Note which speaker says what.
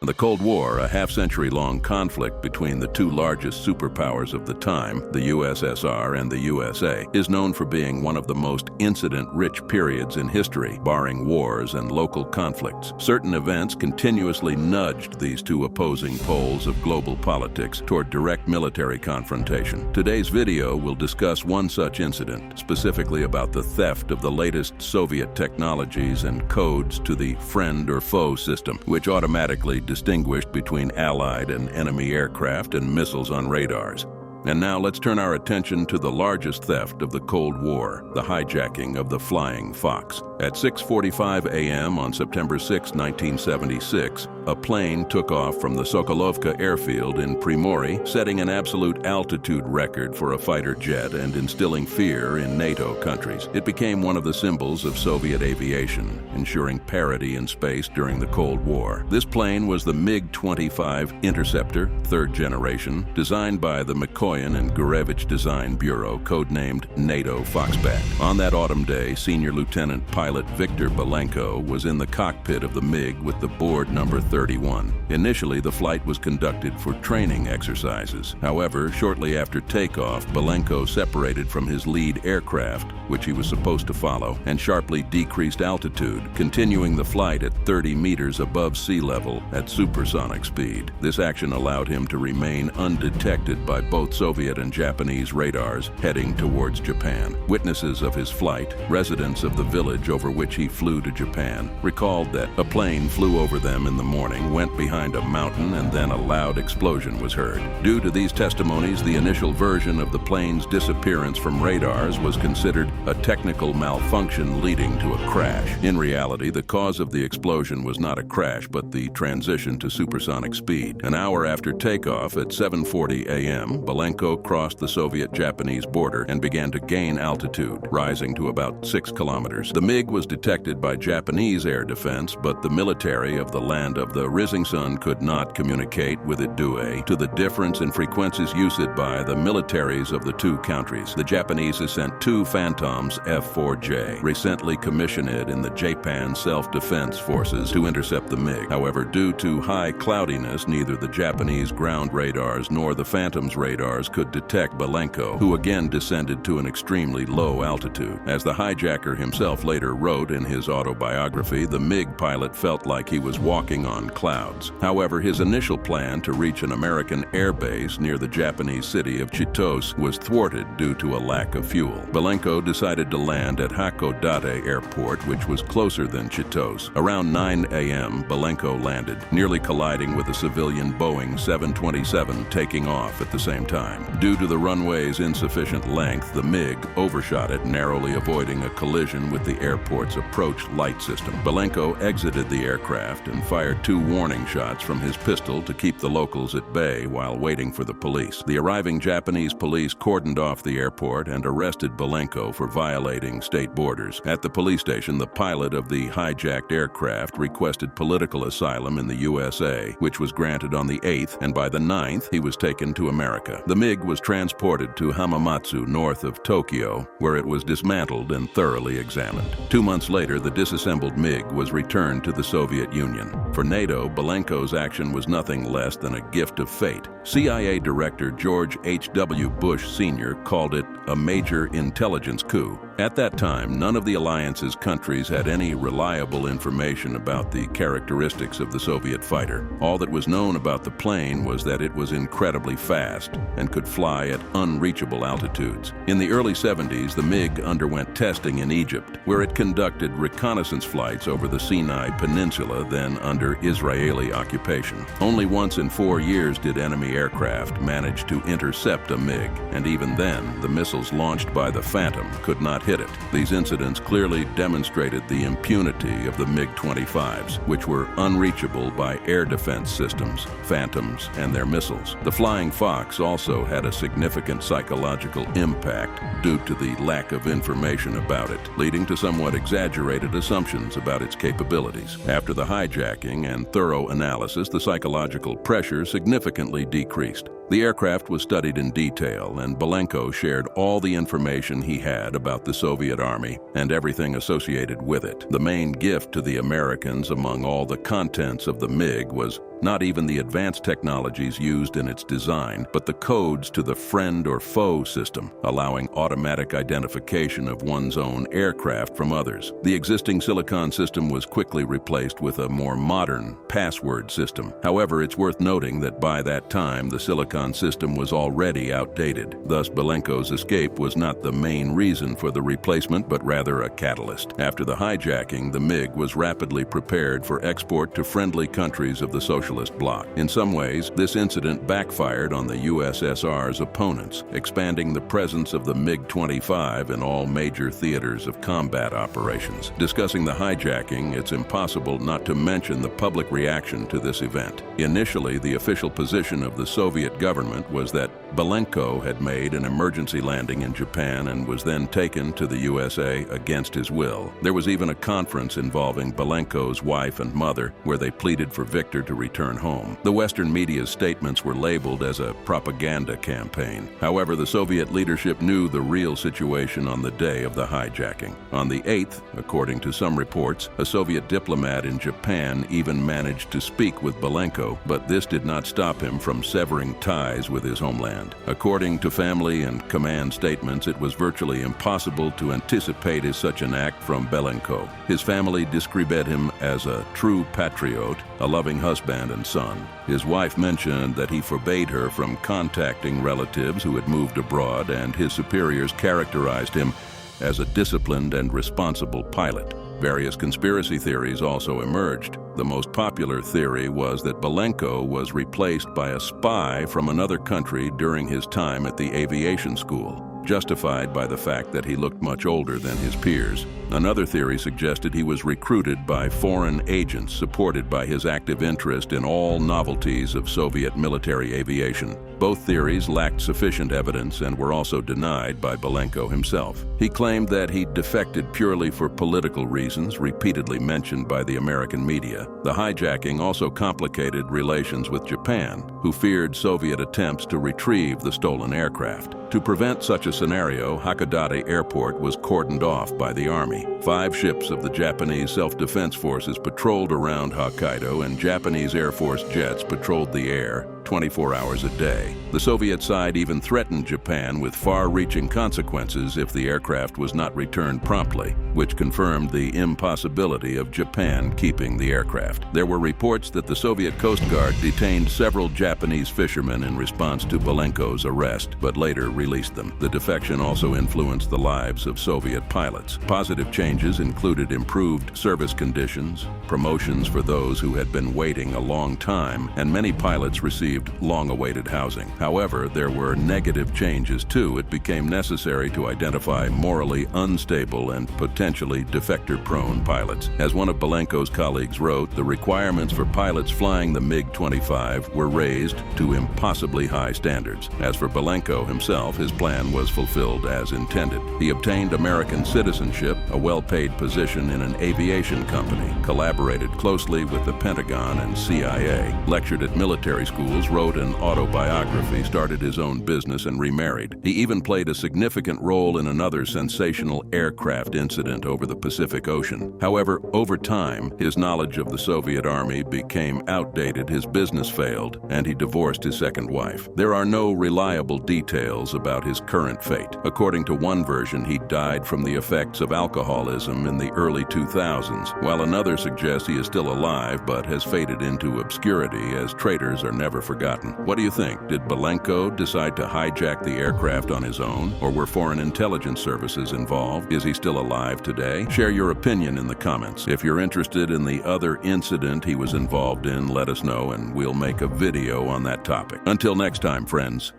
Speaker 1: The Cold War, a half-century-long conflict between the two largest superpowers of the time, the USSR and the USA, is known for being one of the most incident-rich periods in history, barring wars and local conflicts. Certain events continuously nudged these two opposing poles of global politics toward direct military confrontation. Today's video will discuss one such incident, specifically about the theft of the latest Soviet technologies and codes to the friend or foe system, which automatically distinguished between Allied and enemy aircraft and missiles on radars. And now let's turn our attention to the largest theft of the Cold War, the hijacking of the Flying Fox. At 6:45 a.m. on September 6, 1976, a plane took off from the Sokolovka airfield in Primorye, setting an absolute altitude record for a fighter jet and instilling fear in NATO countries. It became one of the symbols of Soviet aviation, ensuring parity in space during the Cold War. This plane was the MiG-25 Interceptor, third generation, designed by the Mikoyan and Gurevich Design Bureau, codenamed NATO Foxbat. On that autumn day, Senior Lieutenant Pilot Viktor Belenko was in the cockpit of the MiG with the board number 31. Initially, the flight was conducted for training exercises. However, shortly after takeoff, Belenko separated from his lead aircraft, which he was supposed to follow, and sharply decreased altitude, continuing the flight at 30 meters above sea level at supersonic speed. This action allowed him to remain undetected by both Soviet and Japanese radars heading towards Japan. Witnesses of his flight, residents of the village over which he flew to Japan, recalled that a plane flew over them in the morning, went behind a mountain, and then a loud explosion was heard. Due to these testimonies, the initial version of the plane's disappearance from radars was considered a technical malfunction leading to a crash. In reality, the cause of the explosion was not a crash, but the transition to supersonic speed. An hour after takeoff at 7:40 a.m., Belenko crossed the Soviet-Japanese border and began to gain altitude, rising to about 6 kilometers. The MiG was detected by Japanese air defense, but the military of the land of the rising sun could not communicate with it due to the difference in frequencies used by the militaries of the two countries. The Japanese has sent two Phantoms F-4J, recently commissioned in the Japan Self-Defense Forces, to intercept the MiG. However, due to high cloudiness, neither the Japanese ground radars nor the Phantom's radars could detect Belenko, who again descended to an extremely low altitude. As the hijacker himself later wrote in his autobiography, the MiG pilot felt like he was walking on clouds. However, his initial plan to reach an American air base near the Japanese city of Chitose was thwarted due to a lack of fuel. Belenko decided to land at Hakodate Airport, which was closer than Chitose. Around 9 a.m., Belenko landed, nearly colliding with a civilian Boeing 727 taking off at the same time. Due to the runway's insufficient length, the MiG overshot it, narrowly avoiding a collision with the airport's approach light system. Belenko exited the aircraft and fired 2 warning shots from his pistol to keep the locals at bay while waiting for the police. The arriving Japanese police cordoned off the airport and arrested Belenko for violating state borders. At the police station, the pilot of the hijacked aircraft requested political asylum in the USA, which was granted on the 8th, and by the 9th, he was taken to America. The MiG was transported to Hamamatsu, north of Tokyo, where it was dismantled and thoroughly examined. 2 months later, the disassembled MiG was returned to the Soviet Union. For NATO, Belenko's action was nothing less than a gift of fate. CIA Director George H.W. Bush Sr. called it a major intelligence coup. At that time, none of the alliance's countries had any reliable information about the characteristics of the Soviet fighter. All that was known about the plane was that it was incredibly fast and could fly at unreachable altitudes. In the early 70s, the MiG underwent testing in Egypt, where it conducted reconnaissance flights over the Sinai Peninsula, then under Israeli occupation. Only once in 4 years did enemy aircraft manage to intercept a MiG, and even then, the missiles launched by the Phantom could not hit it. These incidents clearly demonstrated the impunity of the MiG-25s, which were unreachable by air defense systems, Phantoms, and their missiles. The Flying Fox also had a significant psychological impact due to the lack of information about it, leading to somewhat exaggerated assumptions about its capabilities. After the hijacking and thorough analysis, the psychological pressure significantly decreased. The aircraft was studied in detail, and Belenko shared all the information he had about the Soviet Army and everything associated with it. The main gift to the Americans among all the contents of the MiG was not even the advanced technologies used in its design, but the codes to the friend or foe system, allowing automatic identification of one's own aircraft from others. The existing Silicon system was quickly replaced with a more modern password system. However, it's worth noting that by that time, the Silicon system was already outdated. Thus, Belenko's escape was not the main reason for the replacement, but rather a catalyst. After the hijacking, the MiG was rapidly prepared for export to friendly countries of the socialist bloc. In some ways, this incident backfired on the USSR's opponents, expanding the presence of the MiG-25 in all major theaters of combat operations. Discussing the hijacking, it's impossible not to mention the public reaction to this event. Initially, the official position of the Soviet government was that Belenko had made an emergency landing in Japan and was then taken to the USA against his will. There was even a conference involving Belenko's wife and mother, where they pleaded for Viktor to return home. The Western media's statements were labeled as a propaganda campaign. However, the Soviet leadership knew the real situation on the day of the hijacking. On the 8th, according to some reports, a Soviet diplomat in Japan even managed to speak with Belenko, but this did not stop him from severing ties with his homeland. According to family and command statements, it was virtually impossible to anticipate such an act from Belenko. His family described him as a true patriot, a loving husband and son. His wife mentioned that he forbade her from contacting relatives who had moved abroad, and his superiors characterized him as a disciplined and responsible pilot. Various conspiracy theories also emerged. The most popular theory was that Belenko was replaced by a spy from another country during his time at the aviation school, justified by the fact that he looked much older than his peers. Another theory suggested he was recruited by foreign agents supported by his active interest in all novelties of Soviet military aviation. Both theories lacked sufficient evidence and were also denied by Belenko himself. He claimed that he defected purely for political reasons, repeatedly mentioned by the American media. The hijacking also complicated relations with Japan, who feared Soviet attempts to retrieve the stolen aircraft. To prevent such a scenario, Hakodate Airport was cordoned off by the army. 5 ships of the Japanese Self-Defense Forces patrolled around Hokkaido, and Japanese Air Force jets patrolled the air 24 hours a day. The Soviet side even threatened Japan with far-reaching consequences if the aircraft was not returned promptly, which confirmed the impossibility of Japan keeping the aircraft. There were reports that the Soviet Coast Guard detained several Japanese fishermen in response to Belenko's arrest, but later released them. The defection also influenced the lives of Soviet pilots. Positive changes included improved service conditions, promotions for those who had been waiting a long time, and many pilots received long-awaited housing. However, there were negative changes too. It became necessary to identify morally unstable and potentially defector-prone pilots. As one of Belenko's colleagues wrote, the requirements for pilots flying the MiG-25 were raised to impossibly high standards. As for Belenko himself, his plan was fulfilled as intended. He obtained American citizenship, a well-paid position in an aviation company, collaborated closely with the Pentagon and CIA, lectured at military schools, wrote an autobiography, started his own business, and remarried. He even played a significant role in another sensational aircraft incident over the Pacific Ocean. However, over time, his knowledge of the Soviet Army became outdated, his business failed, and he divorced his second wife. There are no reliable details about his current fate. According to one version, he died from the effects of alcoholism in the early 2000s, while another suggests he is still alive but has faded into obscurity, as traitors are never forgotten. What do you think? Did Belenko decide to hijack the aircraft on his own, or were foreign intelligence services involved? Is he still alive today? Share your opinion in the comments. If you're interested in the other incident he was involved in, let us know and we'll make a video on that topic. Until next time, friends.